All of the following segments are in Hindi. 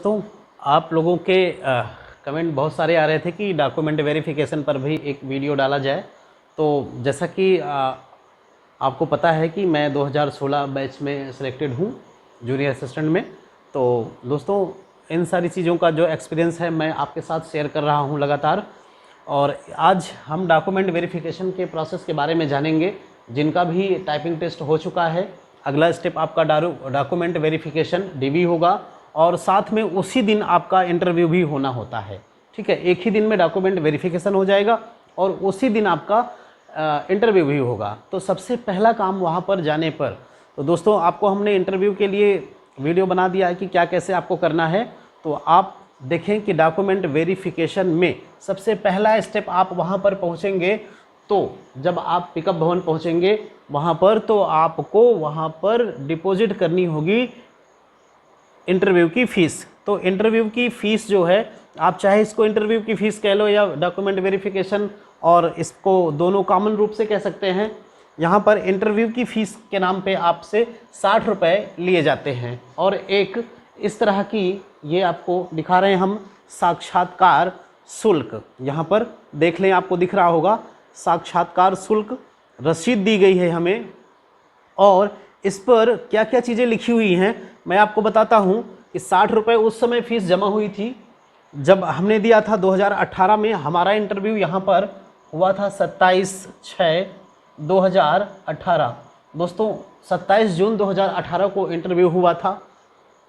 दोस्तों, आप लोगों के कमेंट बहुत सारे आ रहे थे कि डॉक्यूमेंट वेरिफिकेशन पर भी एक वीडियो डाला जाए। तो जैसा कि आपको पता है कि मैं 2016 बैच में सिलेक्टेड हूँ जूनियर असिस्टेंट में। तो दोस्तों, इन सारी चीज़ों का जो एक्सपीरियंस है मैं आपके साथ शेयर कर रहा हूँ लगातार। और आज हम डॉक्यूमेंट वेरिफिकेशन के प्रोसेस के बारे में जानेंगे, जिनका भी टाइपिंग टेस्ट हो चुका है। अगला स्टेप आपका डॉक्यूमेंट वेरिफिकेशन डीवी होगा और साथ में उसी दिन आपका इंटरव्यू भी होना होता है। ठीक है, एक ही दिन में डॉक्यूमेंट वेरिफिकेशन हो जाएगा और उसी दिन आपका इंटरव्यू भी होगा। तो सबसे पहला काम वहाँ पर जाने पर, तो दोस्तों आपको हमने इंटरव्यू के लिए वीडियो बना दिया है कि क्या कैसे आपको करना है। तो आप देखें कि डॉक्यूमेंट वेरिफिकेशन में सबसे पहला स्टेप, आप वहाँ पर पहुँचेंगे तो जब आप पिकअप भवन पहुँचेंगे वहाँ पर, तो आपको वहाँ पर डिपॉजिट करनी होगी इंटरव्यू की फ़ीस। तो इंटरव्यू की फ़ीस जो है, आप चाहे इसको इंटरव्यू की फ़ीस कह लो या डॉक्यूमेंट वेरिफिकेशन, और इसको दोनों कॉमन रूप से कह सकते हैं। यहाँ पर इंटरव्यू की फ़ीस के नाम पे आपसे 60 रुपये लिए जाते हैं। और एक इस तरह की, ये आपको दिखा रहे हैं हम, साक्षात्कार शुल्क। यहाँ पर देख लें, आपको दिख रहा होगा साक्षात्कार शुल्क रसीद दी गई है हमें। और इस पर क्या क्या चीज़ें लिखी हुई हैं मैं आपको बताता हूँ कि 60 रुपये उस समय फ़ीस जमा हुई थी जब हमने दिया था 2018 में। हमारा इंटरव्यू यहाँ पर हुआ था 27/6/2018। दोस्तों 27 जून 2018 को इंटरव्यू हुआ था।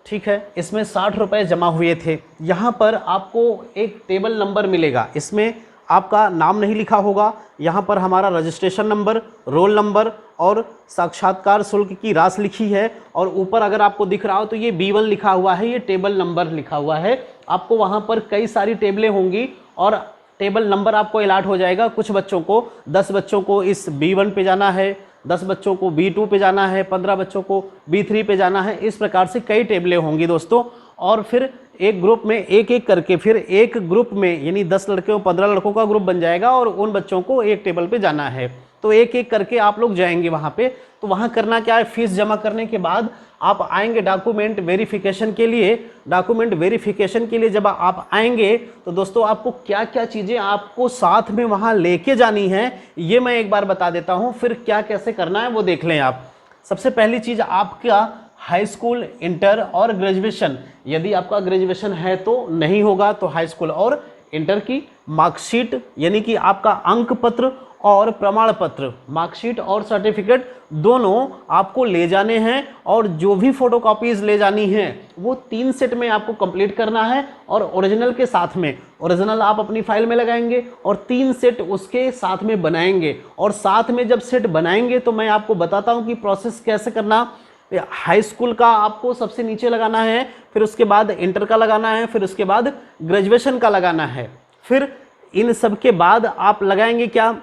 ठीक है, इसमें 60 रुपये जमा हुए थे। यहाँ पर आपको एक टेबल नंबर मिलेगा, इसमें आपका नाम नहीं लिखा होगा। यहाँ पर हमारा रजिस्ट्रेशन नंबर, रोल नंबर और साक्षात्कार शुल्क की राशि लिखी है। और ऊपर अगर आपको दिख रहा हो तो ये B1 लिखा हुआ है, ये टेबल नंबर लिखा हुआ है। आपको वहाँ पर कई सारी टेबलें होंगी और टेबल नंबर आपको अलॉट हो जाएगा। कुछ बच्चों को, 10 बच्चों को इस B1 पे जाना है, 10 बच्चों को B2 पे जाना है, 15 बच्चों को B3 पे जाना है। इस प्रकार से कई टेबलें होंगी दोस्तों। और फिर एक ग्रुप में एक एक करके, फिर एक ग्रुप में यानी 10 लड़के और 15 लड़कों का ग्रुप बन जाएगा और उन बच्चों को एक टेबल पे जाना है। तो एक एक करके आप लोग जाएंगे वहाँ पे। तो वहाँ करना क्या है, फीस जमा करने के बाद आप आएंगे डॉक्यूमेंट वेरिफिकेशन के लिए। डॉक्यूमेंट वेरिफिकेशन के लिए जब आप आएंगे तो दोस्तों आपको क्या क्या चीज़ें आपको साथ में वहाँ लेके जानी है, ये मैं एक बार बता देता हूँ। फिर क्या कैसे करना है वो देख लें आप। सबसे पहली चीज़, आपका हाई स्कूल, इंटर और ग्रेजुएशन, यदि आपका ग्रेजुएशन है तो नहीं होगा तो हाई स्कूल और इंटर की मार्कशीट, यानी कि आपका अंक पत्र और प्रमाण पत्र, मार्कशीट और सर्टिफिकेट दोनों आपको ले जाने हैं। और जो भी फोटोकॉपीज ले जानी है वो 3 सेट में आपको कंप्लीट करना है और ओरिजिनल के साथ में। ओरिजिनल आप अपनी फाइल में लगाएंगे और 3 सेट उसके साथ में बनाएंगे। और साथ में जब सेट बनाएंगे तो मैं आपको बताता हूँ कि प्रोसेस कैसे करना। हाई स्कूल का आपको सबसे नीचे लगाना है, फिर उसके बाद इंटर का लगाना है, फिर उसके बाद ग्रेजुएशन का लगाना है। फिर इन सब के बाद आप लगाएंगे क्या,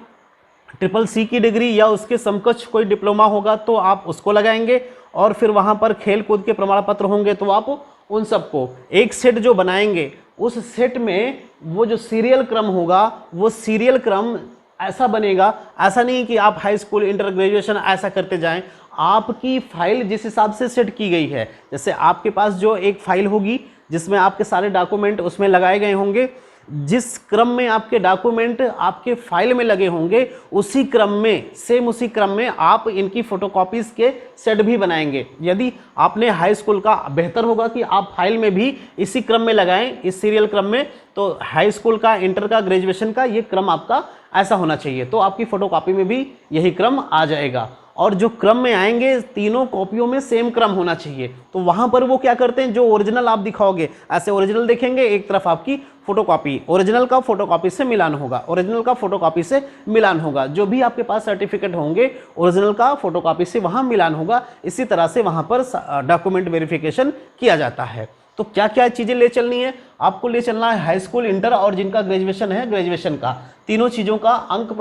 CCC की डिग्री या उसके समकक्ष कोई डिप्लोमा होगा तो आप उसको लगाएंगे। और फिर वहाँ पर खेल कूद के प्रमाण पत्र होंगे तो आप उन सबको एक सेट जो बनाएंगे, उस सेट में वो जो सीरियल क्रम होगा वो सीरियल क्रम ऐसा बनेगा। ऐसा नहीं कि आप हाई स्कूल, इंटर, ग्रेजुएशन ऐसा करते जाएं। आपकी फाइल जिस हिसाब से सेट की गई है, जैसे आपके पास जो एक फाइल होगी जिसमें आपके सारे डॉक्यूमेंट उसमें लगाए गए होंगे, जिस क्रम में आपके डॉक्यूमेंट आपके फाइल में लगे होंगे उसी क्रम में, सेम उसी क्रम में आप इनकी फोटोकॉपीज के सेट भी बनाएंगे। यदि आपने हाई स्कूल का, बेहतर होगा कि आप फाइल में भी इसी क्रम में लगाएं, इस सीरियल क्रम में। तो हाई स्कूल का, इंटर का, ग्रेजुएशन का ये क्रम आपका ऐसा होना चाहिए, तो आपकी फोटोकॉपी में भी यही क्रम आ जाएगा। और जो क्रम में आएंगे तीनों कॉपियों में सेम क्रम होना चाहिए। तो वहां पर वो क्या करते हैं, जो ओरिजिनल आप दिखाओगे, ऐसे ओरिजिनल देखेंगे, एक तरफ आपकी फोटोकॉपी, ओरिजिनल का फोटोकॉपी से मिलान होगा, ओरिजिनल का फोटोकॉपी से मिलान होगा। जो भी आपके पास सर्टिफिकेट होंगे ओरिजिनल का फोटोकॉपी से वहां मिलान होगा। इसी तरह से वहां पर डॉक्यूमेंट वेरिफिकेशन किया जाता है। तो क्या क्या चीजें ले चलनी है, आपको ले चलना है हाई स्कूल, इंटर और जिनका ग्रेजुएशन है ग्रेजुएशन का, तीनों चीजों का अंक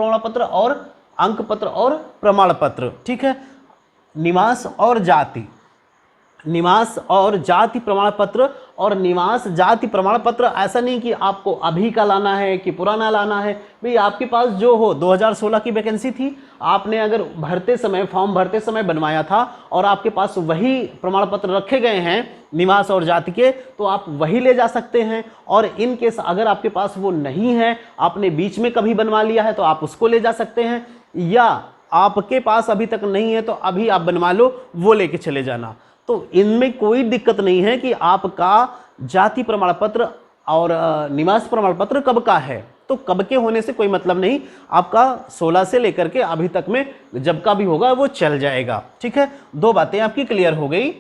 पत्र और प्रमाण पत्र। ठीक है, निवास और जाति प्रमाण पत्र और निवास जाति प्रमाण पत्र ऐसा नहीं कि आपको अभी का लाना है कि पुराना लाना है, भाई आपके पास जो हो। 2016 की वैकेंसी थी, आपने अगर भरते समय फॉर्म भरते समय बनवाया था और आपके पास वही प्रमाण पत्र रखे गए हैं निवास और जाति के, तो आप वही ले जा सकते हैं। और इन केस अगर आपके पास वो नहीं है, आपने बीच में कभी बनवा लिया है, तो आप उसको ले जा सकते हैं, या आपके पास अभी तक नहीं है तो अभी आप बनवा लो, वो लेके चले जाना। तो इनमें कोई दिक्कत नहीं है कि आपका जाति प्रमाण पत्र और निवास प्रमाण पत्र कब का है, तो कब के होने से कोई मतलब नहीं, आपका 16 से लेकर के अभी तक में जब का भी होगा वो चल जाएगा। ठीक है, 2 बातें आपकी क्लियर हो गई।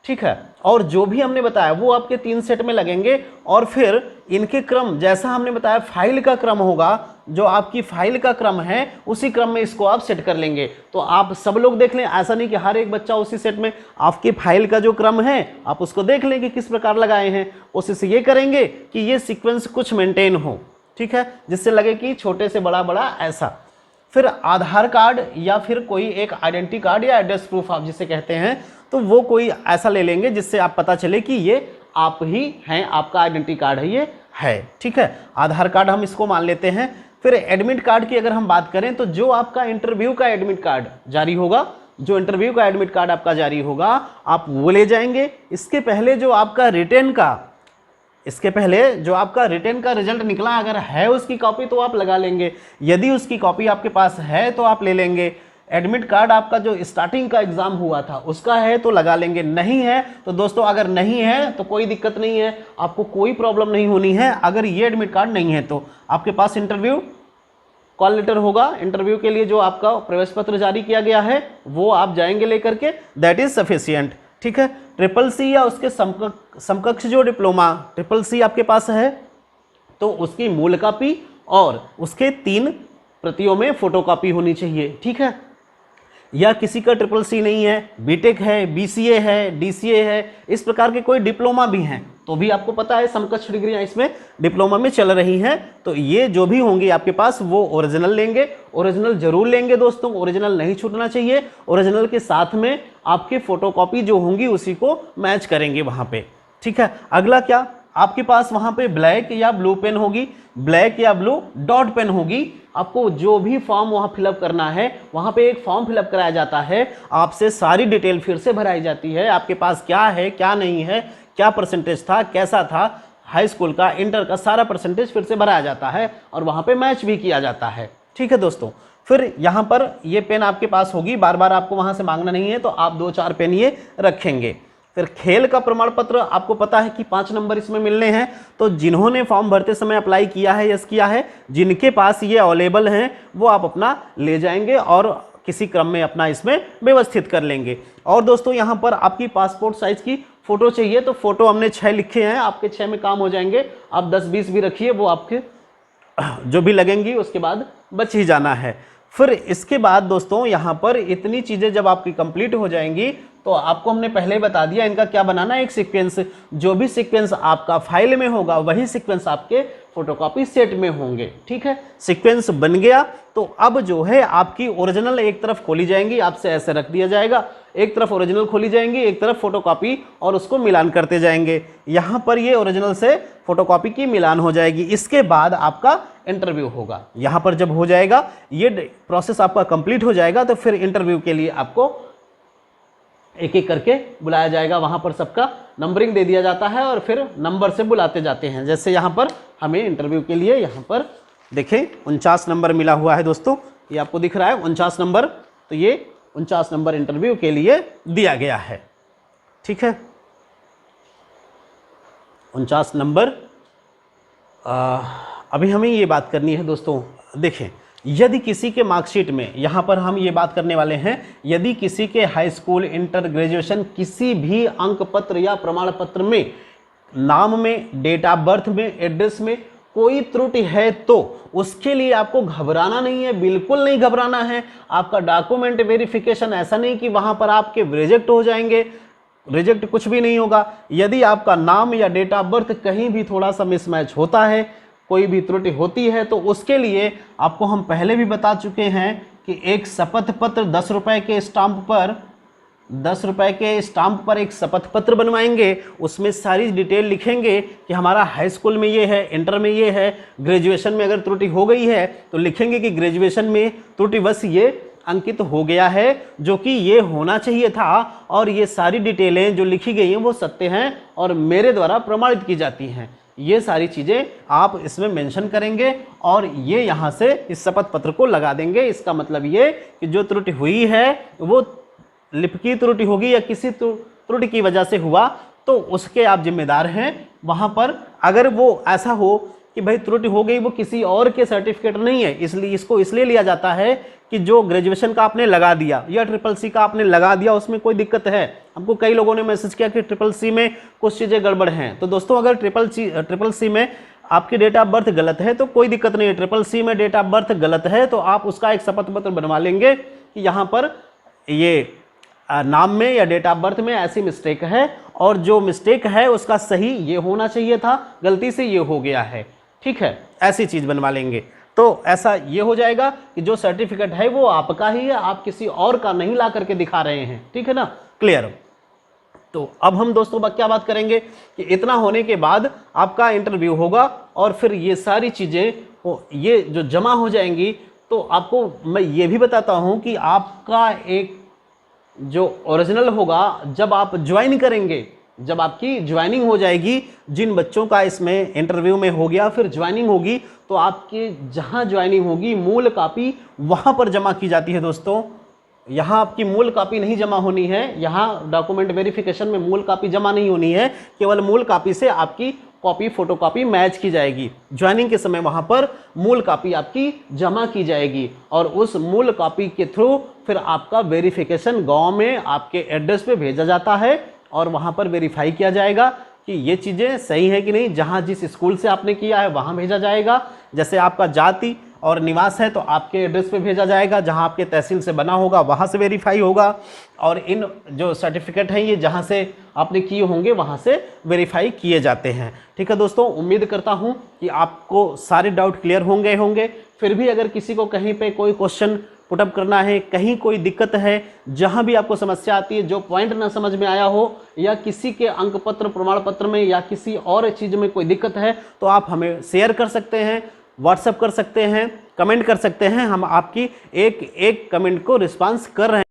ठीक है, और जो भी हमने बताया वो आपके 3 सेट में लगेंगे, और फिर इनके क्रम जैसा हमने बताया फाइल का क्रम होगा, जो आपकी फाइल का क्रम है उसी क्रम में इसको आप सेट कर लेंगे। तो आप सब लोग देख लें, ऐसा नहीं कि हर एक बच्चा उसी सेट में, आपकी फाइल का जो क्रम है आप उसको देख लें कि किस प्रकार लगाए हैं। कोशिश ये करेंगे कि ये सीक्वेंस कुछ मेंटेन हो, ठीक है, जिससे लगे कि छोटे से बड़ा बड़ा ऐसा। फिर आधार कार्ड या फिर कोई एक आइडेंटिटी कार्ड या एड्रेस प्रूफ आप जिसे कहते हैं, तो वो कोई ऐसा ले लेंगे जिससे आप पता चले कि ये आप ही हैं, आपका आइडेंटिटी कार्ड है ये है। ठीक है, आधार कार्ड हम इसको मान लेते हैं। फिर एडमिट कार्ड की अगर हम बात करें, तो जो आपका इंटरव्यू का एडमिट कार्ड जारी होगा, जो इंटरव्यू का एडमिट कार्ड आपका जारी होगा, आप वो ले जाएंगे। इसके पहले जो आपका रिटेन का रिजल्ट निकला अगर है उसकी कॉपी तो आप लगा लेंगे, यदि उसकी कॉपी आपके पास है तो आप ले लेंगे। एडमिट कार्ड आपका जो स्टार्टिंग का एग्जाम हुआ था उसका है तो लगा लेंगे, नहीं है तो दोस्तों अगर नहीं है तो कोई दिक्कत नहीं है, आपको कोई प्रॉब्लम नहीं होनी है। अगर ये एडमिट कार्ड नहीं है तो आपके पास इंटरव्यू कॉल लेटर होगा, इंटरव्यू के लिए जो आपका प्रवेश पत्र जारी किया गया है वो आप जाएंगे लेकर के, दैट इज सफिशियंट। ठीक है, CCC या उसके समकक्ष जो डिप्लोमा CCC आपके पास है तो उसकी मूल कॉपी और उसके 3 प्रतियों में फोटोकॉपी होनी चाहिए। ठीक है, या किसी का CCC नहीं है, बीटेक है, BCA है, DCA है, इस प्रकार के कोई डिप्लोमा भी हैं तो भी आपको पता है समकक्ष डिग्रियां इसमें डिप्लोमा में चल रही हैं, तो ये जो भी होंगे आपके पास वो ओरिजिनल लेंगे, ओरिजिनल जरूर लेंगे दोस्तों, ओरिजिनल नहीं छूटना चाहिए। ओरिजिनल के साथ में आपके फोटोकॉपी जो होंगी उसी को मैच करेंगे वहां पे। ठीक है, अगला क्या, आपके पास वहां पे ब्लैक या ब्लू पेन होगी, ब्लैक या ब्लू डॉट पेन होगी। आपको जो भी फॉर्म वहां फिलअप करना है, वहां पे एक फॉर्म फिलअप कराया जाता है, आपसे सारी डिटेल फिर से भराई जाती है, आपके पास क्या है क्या नहीं है, क्या परसेंटेज था, कैसा था, हाई स्कूल का, इंटर का, सारा परसेंटेज फिर से भराया जाता है और वहां पे मैच भी किया जाता है। ठीक है दोस्तों, फिर यहाँ पर ये पेन आपके पास होगी, बार बार आपको वहां से मांगना नहीं है, तो आप 2-4 पेन ये रखेंगे। फिर खेल का प्रमाण पत्र आपको पता है कि 5 नंबर इसमें मिलने हैं, तो जिन्होंने फॉर्म भरते समय अप्लाई किया है, यस किया है, जिनके पास ये अवेलेबल हैं वो आप अपना ले जाएंगे और किसी क्रम में अपना इसमें व्यवस्थित कर लेंगे। और दोस्तों यहाँ पर आपकी पासपोर्ट साइज की फोटो चाहिए, तो फोटो हमने 6 लिखे हैं, आपके 6 में काम हो जाएंगे, आप 10-20 भी रखिए, वो आपके जो भी लगेंगी उसके बाद बच ही जाना है। फिर इसके बाद दोस्तों यहाँ पर इतनी चीज़ें जब आपकी कंप्लीट हो जाएंगी तो आपको हमने पहले ही बता दिया इनका क्या बनाना है, एक सीक्वेंस, जो भी सीक्वेंस आपका फाइल में होगा वही सीक्वेंस आपके फोटोकॉपी सेट में होंगे। ठीक है, सीक्वेंस बन गया तो अब जो है आपकी ओरिजिनल एक तरफ खोली जाएंगी, आपसे ऐसे रख दिया जाएगा, एक तरफ ओरिजिनल खोली जाएंगी, एक तरफ फोटोकॉपी, और उसको मिलान करते जाएंगे। यहाँ पर ये ओरिजिनल से फोटोकॉपी की मिलान हो जाएगी, इसके बाद आपका इंटरव्यू होगा। यहाँ पर जब हो जाएगा ये प्रोसेस आपका कंप्लीट हो जाएगा तो फिर इंटरव्यू के लिए आपको एक एक करके बुलाया जाएगा, वहां पर सबका नंबरिंग दे दिया जाता है और फिर नंबर से बुलाते जाते हैं। जैसे यहाँ पर हमें इंटरव्यू के लिए यहाँ पर देखें 49 नंबर मिला हुआ है दोस्तों, ये आपको दिख रहा है 49 नंबर, तो ये 49 नंबर इंटरव्यू के लिए दिया गया है। ठीक है, 49 नंबर। अभी हमें ये बात करनी है दोस्तों, देखें यदि किसी के मार्कशीट में, यहाँ पर हम ये बात करने वाले हैं, यदि किसी के हाई स्कूल, इंटर, ग्रेजुएशन किसी भी अंक पत्र या प्रमाण पत्र में नाम में, डेट ऑफ बर्थ में, एड्रेस में कोई त्रुटि है तो उसके लिए आपको घबराना नहीं है, बिल्कुल नहीं घबराना है। आपका डॉक्यूमेंट वेरिफिकेशन ऐसा नहीं कि वहां पर आपके रिजेक्ट हो जाएंगे, रिजेक्ट कुछ भी नहीं होगा। यदि आपका नाम या डेट ऑफ बर्थ कहीं भी थोड़ा सा मिसमैच होता है, कोई भी त्रुटि होती है, तो उसके लिए आपको हम पहले भी बता चुके हैं कि एक शपथ पत्र 10 रुपए के स्टाम्प पर 10 रुपए के स्टाम्प पर एक शपथ पत्र बनवाएंगे, उसमें सारी डिटेल लिखेंगे कि हमारा हाई स्कूल में ये है, इंटर में ये है, ग्रेजुएशन में अगर त्रुटि हो गई है तो लिखेंगे कि ग्रेजुएशन में त्रुटिवश ये अंकित हो गया है, जो कि ये होना चाहिए था, और ये सारी डिटेलें जो लिखी गई हैं वो सत्य हैं और मेरे द्वारा प्रमाणित की जाती हैं। ये सारी चीज़ें आप इसमें मेंशन करेंगे और ये यहाँ से इस शपथ पत्र को लगा देंगे। इसका मतलब ये कि जो त्रुटि हुई है वो लिपि त्रुटि होगी या किसी त्रुटि की वजह से हुआ तो उसके आप जिम्मेदार हैं। वहाँ पर अगर वो ऐसा हो कि भाई त्रुटि हो गई, वो किसी और के सर्टिफिकेट नहीं है, इसलिए इसको इसलिए लिया जाता है कि जो ग्रेजुएशन का आपने लगा दिया या ट्रिपल-सी का आपने लगा दिया उसमें कोई दिक्कत है। हमको कई लोगों ने मैसेज किया कि ट्रिपल-सी में कुछ चीज़ें गड़बड़ हैं। तो दोस्तों अगर ट्रिपल-सी में आपकी डेट ऑफ बर्थ गलत है तो कोई दिक्कत नहीं है। ट्रिपल-सी में डेट ऑफ बर्थ गलत है तो आप उसका एक शपथ पत्र बनवा लेंगे कि यहाँ पर ये नाम में या डेट ऑफ बर्थ में ऐसी मिस्टेक है और जो मिस्टेक है उसका सही ये होना चाहिए था, गलती से ये हो गया है। ठीक है, ऐसी चीज़ बनवा लेंगे तो ऐसा ये हो जाएगा कि जो सर्टिफिकेट है वो आपका ही है, आप किसी और का नहीं ला करके दिखा रहे हैं। ठीक है ना, क्लियर। तो अब हम दोस्तों क्या बात करेंगे कि इतना होने के बाद आपका इंटरव्यू होगा और फिर ये सारी चीज़ें ये जो जमा हो जाएंगी तो आपको मैं ये भी बताता हूँ कि आपका एक जो ओरिजिनल होगा जब आप ज्वाइन करेंगे, जब आपकी ज्वाइनिंग हो जाएगी, जिन बच्चों का इसमें इंटरव्यू में हो गया फिर ज्वाइनिंग होगी तो आपके जहां ज्वाइनिंग होगी मूल कॉपी वहां पर जमा की जाती है। दोस्तों यहां आपकी मूल कॉपी नहीं जमा होनी है, यहां डॉक्यूमेंट वेरिफिकेशन में मूल कॉपी जमा नहीं होनी है, केवल मूल कॉपी से आपकी कॉपी फोटोकॉपी मैच की जाएगी। ज्वाइनिंग के समय वहां पर मूल कॉपी आपकी जमा की जाएगी और उस मूल कॉपी के थ्रू फिर आपका वेरिफिकेशन गाँव में आपके एड्रेस पे भेजा जाता है और वहाँ पर वेरीफाई किया जाएगा कि ये चीज़ें सही है कि नहीं। जहाँ जिस स्कूल से आपने किया है वहाँ भेजा जाएगा। जैसे आपका जाति और निवास है तो आपके एड्रेस पे भेजा जाएगा, जहाँ आपके तहसील से बना होगा वहाँ से वेरीफाई होगा, और इन जो सर्टिफिकेट हैं ये जहाँ से आपने किए होंगे वहाँ से वेरीफाई किए जाते हैं। ठीक है दोस्तों, उम्मीद करता हूँ कि आपको सारे डाउट क्लियर होंगे। फिर भी अगर किसी को कहीं पे कोई क्वेश्चन पुटअप करना है, कहीं कोई दिक्कत है, जहां भी आपको समस्या आती है, जो पॉइंट ना समझ में आया हो या किसी के अंक पत्र प्रमाण पत्र में या किसी और चीज़ में कोई दिक्कत है तो आप हमें शेयर कर सकते हैं, व्हाट्सएप कर सकते हैं, कमेंट कर सकते हैं। हम आपकी एक एक कमेंट को रिस्पांस कर रहे हैं।